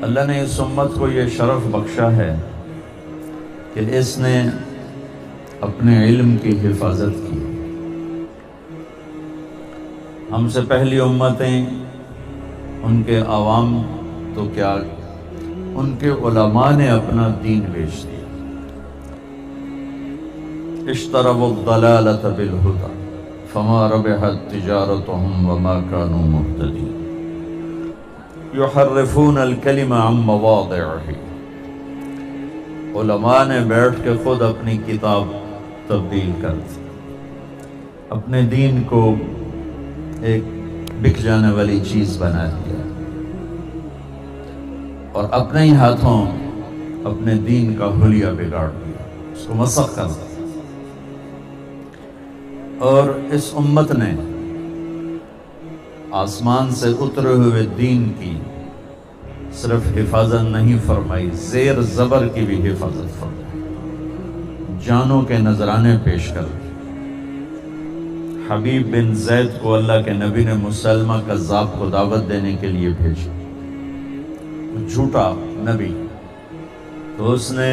اللہ نے اس امت کو یہ شرف بخشا ہے کہ اس نے اپنے علم کی حفاظت کی۔ ہم سے پہلی امتیں، ان کے عوام تو کیا، ان کے علماء نے اپنا دین بیچ دیا۔ اشتروا الضلالۃ بالہدی فما ربحت تجارتهم وما كانوا مهتدین یحرفون الکلم عن مواضعہ۔ علماء نے بیٹھ کے خود اپنی کتاب تبدیل کر دی، اپنے دین کو ایک بک جانے والی چیز بنا دیا، اور اپنے ہی ہاتھوں اپنے دین کا حلیہ بگاڑ دیا، اس کو مسخ کر دیا۔ اور اس امت نے آسمان سے اترے ہوئے دین کی صرف حفاظت نہیں فرمائی، زیر زبر کی بھی حفاظت فرمائی، جانوں کے نذرانے پیش کر دی۔ حبیب بن زید کو اللہ کے نبی نے مسلمہ کذاب کو دعوت دینے کے لیے بھیجا، جھوٹا نبی، تو اس نے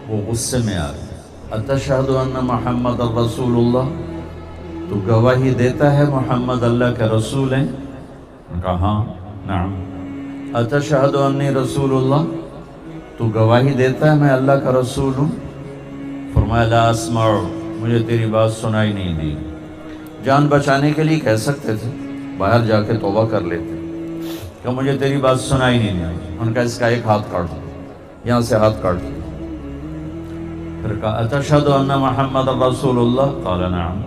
وہ غصے میں آ گیا، اتشہد ان محمد رسول اللہ، تو گواہی دیتا ہے محمد اللہ کے رسول ہیں؟ انہوں نے کہا ہاں نعم۔ اتشہد انی رسول اللہ، تو گواہی دیتا ہے میں اللہ کا رسول ہوں؟ فرمایا لا اسمع، مجھے تیری بات سنائی نہیں دی۔ جان بچانے کے لیے کہہ سکتے تھے، باہر جا کے توبہ کر لیتے کہ مجھے تیری بات سنائی نہیں دی۔ ان کا اس کا ایک ہاتھ کاٹ دو، یہاں سے ہاتھ کاٹ دو۔ پھر کہا اتشہد ان محمد رسول اللہ، قال نعم،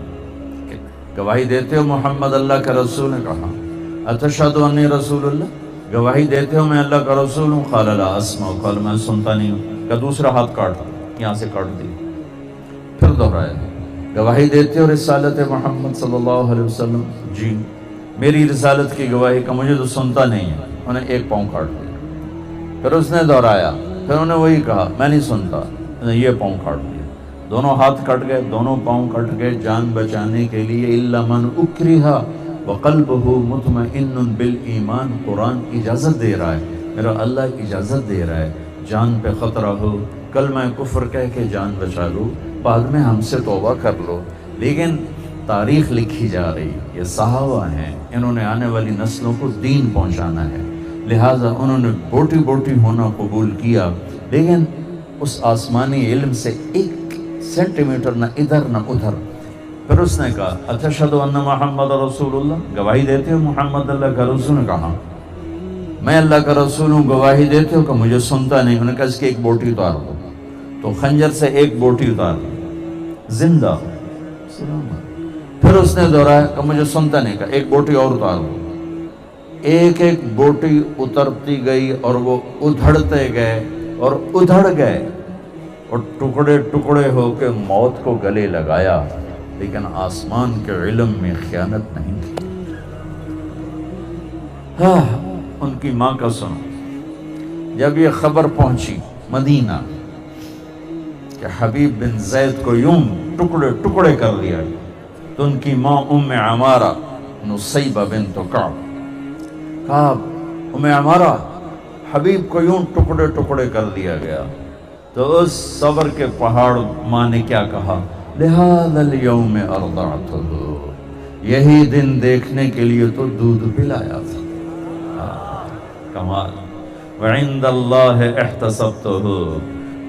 گواہی دیتے ہو محمد اللہ کا رسول؟ نے کہا اتشہد انی رسول اللہ، گواہی دیتے ہو میں اللہ کا رسول ہوں؟ قال لا اسمع، قال میں سنتا نہیں ہوں۔ کہ دوسرا ہاتھ کاٹ، یہاں سے کاٹ دی۔ پھر دہرایا گواہی دیتے ہو رسالت محمد صلی اللہ علیہ وسلم؟ جی، میری رسالت کی گواہی کا مجھے تو سنتا نہیں ہے۔ انہیں ایک پاؤں کاٹ دیا۔ پھر اس نے دہرایا، پھر انہوں نے وہی کہا میں نہیں سنتا، یہ پاؤں کاٹ دیا۔ دونوں ہاتھ کٹ گئے، دونوں پاؤں کٹ گئے جان بچانے کے لیے۔ الا من اکرہ وقلبہ مطمئن بالایمان، قرآن اجازت دے رہا ہے، میرا اللہ اجازت دے رہا ہے، جان پہ خطرہ ہو کلمہ کفر کہہ کے جان بچا لو، بعد میں ہم سے توبہ کر لو۔ لیکن تاریخ لکھی جا رہی، یہ صحابہ ہیں، انہوں نے آنے والی نسلوں کو دین پہنچانا ہے، لہٰذا انہوں نے بوٹی بوٹی ہونا قبول کیا، لیکن اس آسمانی علم سے ایک سینٹی میٹر نہ ادھر نہ ادھر۔ پھر اس نے کہا اتشہد ان محمد رسول اللہ، گواہی دیتے ہو محمد اللہ کا رسول؟ نے کہا میں اللہ کا رسول ہوں، گواہی دیتے ہو؟ کہ مجھے سنتا نہیں۔ انہوں نے کہا اس کی ایک بوٹی اتار دو، تو خنجر سے ایک بوٹی اتار دی، زندہ۔ پھر اس نے دہرایا کہ مجھے سنتا نہیں، کہا ایک بوٹی اور اتار دو۔ ایک ایک بوٹی اترتی گئی اور وہ ادھڑتے گئے اور ادھڑ گئے، اور ٹکڑے ٹکڑے ہو کے موت کو گلے لگایا، لیکن آسمان کے علم میں خیانت نہیں تھی۔ ان کی ماں کا سنو، جب یہ خبر پہنچی مدینہ کہ حبیب بن زید کو یوں ٹکڑے ٹکڑے کر دیا، تو ان کی ماں ام عمارہ نصیبہ بنت کعب، کہا ام عمارہ حبیب کو یوں ٹکڑے ٹکڑے کر دیا گیا۔ تو اس صبر کے پہاڑ ماں نے کیا کہا، لہذا اليوم ارضعتہ، یہی دن دیکھنے کے لیے تو دودھ پلایا تھا۔ کمال، وعند اللہ احتسبتہ،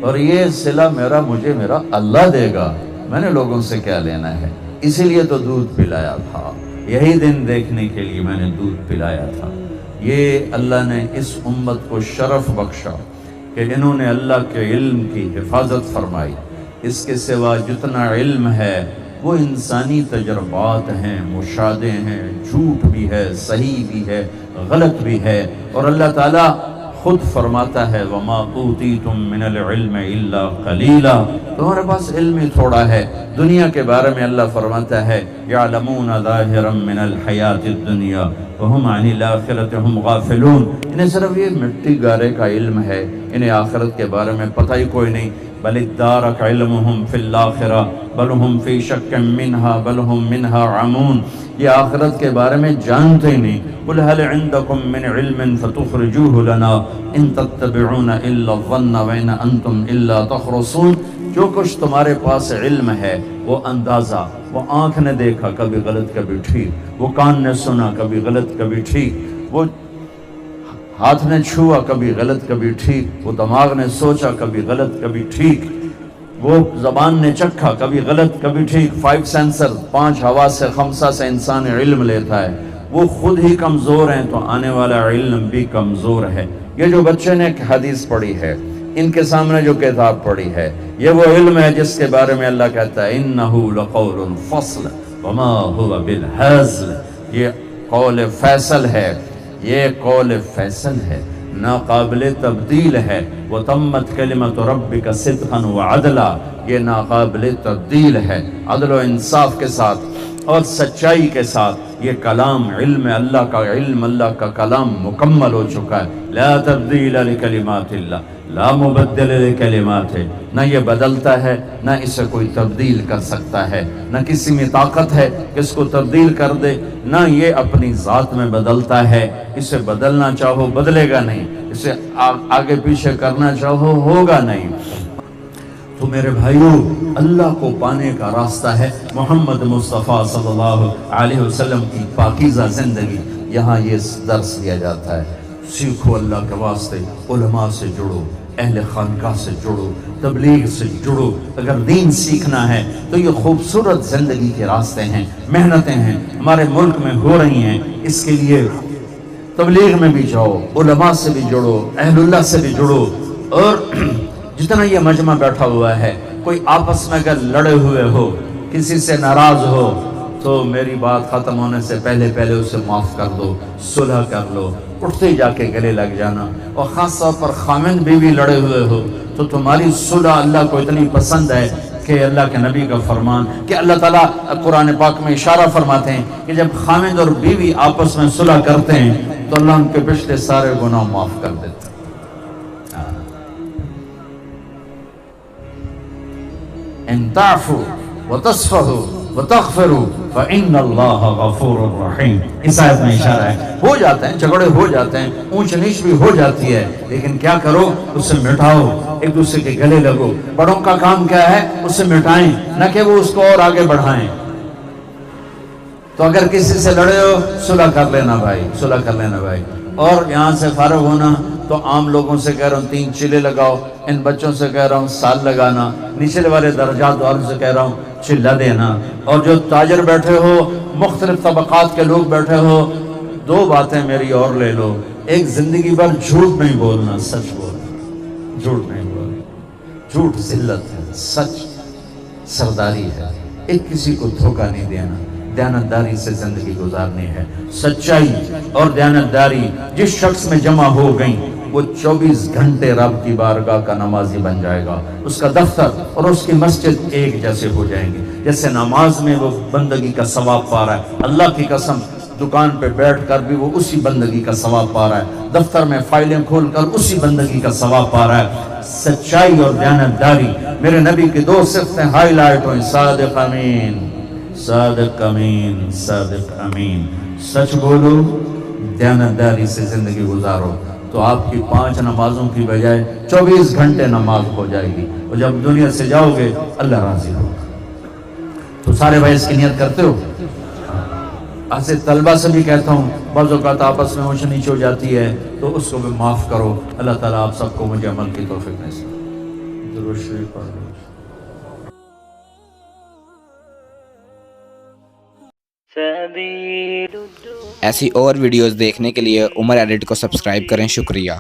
اور یہ صلہ مجھے میرا اللہ دے گا، میں نے لوگوں سے کیا لینا ہے، اسی لیے تو دودھ پلایا تھا، یہی دن دیکھنے کے لیے میں نے دودھ پلایا تھا۔ یہ اللہ نے اس امت کو شرف بخشا کہ انہوں نے اللہ کے علم کی حفاظت فرمائی۔ اس کے سوا جتنا علم ہے وہ انسانی تجربات ہیں، مشاہدے ہیں، جھوٹ بھی ہے، صحیح بھی ہے، غلط بھی ہے، اور اللہ تعالیٰ خود فرماتا ہے وَمَا أُوتِيتُم مِّنَ الْعِلْمِ إِلَّا قَلِيلًا، تمہارے پاس علم ہی تھوڑا ہے، دنیا کے بارے میں اللہ فرماتا ہے یعلمون ظاہرا من الحیات الدنیا وہم عن الآخرۃ ہم غافلون، انہیں صرف یہ مٹی گارے کا علم ہے، انہیں آخرت کے بارے میں پتہ ہی کوئی نہیں۔ بل ادارک علمہم فی الآخرہ بل ہم فی شک منہا بل ہم منہا عمون، یہ آخرت کے بارے میں جانتے ہی نہیں۔ قل هل عندکم من علم فتخرجوه لنا ان تتبعون الا الظن وان انتم الا تخرصون، جو کچھ تمہارے پاس علم ہے وہ اندازہ، وہ آنکھ نے دیکھا کبھی غلط کبھی ٹھیک، وہ کان نے سنا کبھی غلط کبھی ٹھیک، وہ ہاتھ نے چھوا کبھی غلط کبھی ٹھیک، وہ دماغ نے سوچا کبھی غلط کبھی ٹھیک، وہ زبان نے چکھا کبھی غلط کبھی ٹھیک۔ 5 سینسر، 5 حواس خمسہ سے انسان علم لیتا ہے، وہ خود ہی کمزور ہیں تو آنے والا علم بھی کمزور ہے۔ یہ جو بچے نے ایک حدیث پڑھی ہے، ان کے سامنے جو کتاب پڑھی ہے، یہ وہ علم ہے جس کے بارے میں اللہ کہتا ہے انَّهُ لَقَوْلٌ فَصْلٌ وَمَا هُوَ بِالْهَزْلِ، یہ قول فیصل ہے، یہ قول فیصل ہے، ناقابل تبدیل ہے۔ وَتَمَّتْ كَلِمَةُ رَبِّكَ صِدْقًا وَعَدْلًا، یہ ناقابل تبدیل ہے، عدل و انصاف کے ساتھ اور سچائی کے ساتھ۔ یہ کلام علم اللہ کا کلام مکمل ہو چکا ہے۔ لا تبدیل لکلمات اللہ، لا مبدل لکلمات، نہ یہ بدلتا ہے نہ اسے کوئی تبدیل کر سکتا ہے، نہ کسی میں طاقت ہے کہ اس کو تبدیل کر دے، نہ یہ اپنی ذات میں بدلتا ہے، اسے بدلنا چاہو بدلے گا نہیں، اسے آگے پیچھے کرنا چاہو ہوگا نہیں۔ تو میرے بھائیوں، اللہ کو پانے کا راستہ ہے محمد مصطفیٰ صلی اللہ علیہ وسلم کی پاکیزہ زندگی۔ یہاں یہ درس دیا جاتا ہے، سیکھو اللہ کے واسطے، علماء سے جڑو، اہل خانقاہ سے جڑو، تبلیغ سے جڑو۔ اگر دین سیکھنا ہے تو یہ خوبصورت زندگی کے راستے ہیں، محنتیں ہیں، ہمارے ملک میں ہو رہی ہیں، اس کے لیے تبلیغ میں بھی جاؤ، علماء سے بھی جڑو، اہل اللہ سے بھی جڑو۔ اور جتنا یہ مجمع بیٹھا ہوا ہے، کوئی آپس میں اگر لڑے ہوئے ہو، کسی سے ناراض ہو تو میری بات ختم ہونے سے پہلے اسے معاف کر دو، صلح کر لو، اٹھتے جا کے گلے لگ جانا۔ اور خاص طور پر خامند بیوی لڑے ہوئے ہو تو تمہاری صلح اللہ کو اتنی پسند ہے کہ اللہ کے نبی کا فرمان کہ اللہ تعالیٰ قرآن پاک میں اشارہ فرماتے ہیں کہ جب خامند اور بیوی آپس میں صلح کرتے ہیں تو اللہ ان کے پچھلے سارے گناہ معاف کر دیتے ہیں۔ ان تعفوا وتصفحوا وتغفروا فإن اللہ غفور الرحیم، اس آیت میں اشارہ ہے۔ ہو جاتے ہیں جھگڑے، ہو جاتے ہیں، اونچ نیچ بھی ہو جاتی ہے، لیکن کیا کرو، اسے مٹاؤ، ایک دوسرے کے گلے لگو۔ بڑوں کا کام کیا ہے، اسے مٹائیں، نہ کہ وہ اس کو اور آگے بڑھائیں۔ تو اگر کسی سے لڑے ہو، صلح کر لینا بھائی، صلح کر لینا بھائی۔ اور یہاں سے فارغ ہونا تو عام لوگوں سے کہہ رہا ہوں 3 چلے لگاؤ، ان بچوں سے کہہ رہا ہوں سال لگانا، نچلے والے درجات والوں سے کہہ رہا ہوں چلہ دینا۔ اور جو تاجر بیٹھے ہو، مختلف طبقات کے لوگ بیٹھے ہو، 2 باتیں میری اور لے لو۔ ایک، زندگی بھر جھوٹ نہیں بولنا، سچ بولنا، جھوٹ نہیں بولنا۔ جھوٹ ذلت ہے، سچ سرداری ہے، ایک کسی کو دھوکہ نہیں دینا، دیانتداری سے زندگی گزارنی ہے۔ سچائی اور دیانتداری جس شخص میں جمع ہو گئیں، وہ 24 گھنٹے رب کی بارگاہ کا نمازی بن جائے گا، اس کا دفتر اور اس کی مسجد ایک جیسے ہو جائیں گے۔ جیسے نماز میں وہ بندگی کا ثواب پا رہا ہے، اللہ کی قسم دکان پہ بیٹھ کر بھی وہ اسی بندگی کا ثواب پا رہا ہے، دفتر میں فائلیں کھول کر اسی بندگی کا ثواب پا رہا ہے۔ سچائی اور دیانتداری میرے نبی کی 2 صفتیں ہائی لائٹ ہوئیں، صادق امین، صادق امین، صادق امین۔ سچ بولو، دیانتداری سے زندگی گزارو، تو آپ کی 5 نمازوں کی بجائے 24 گھنٹے نماز ہو جائے گی، اور جب دنیا سے جاؤ گے اللہ راضی ہوگا۔ تو سارے بھائی اس کی نیت کرتے ہو؟ ایسے طلبہ سے بھی کہتا ہوں، بعض اوقات آپس میں اونچ نیچ ہو جاتی ہے تو اس کو بھی معاف کرو۔ اللہ تعالیٰ آپ سب کو مجھے عمل کی توفیق نصیب۔ درود شریف پڑھ لو۔ ایسی اور ویڈیوز دیکھنے کے لیے عمر ایڈٹ کو سبسکرائب کریں۔ شکریہ۔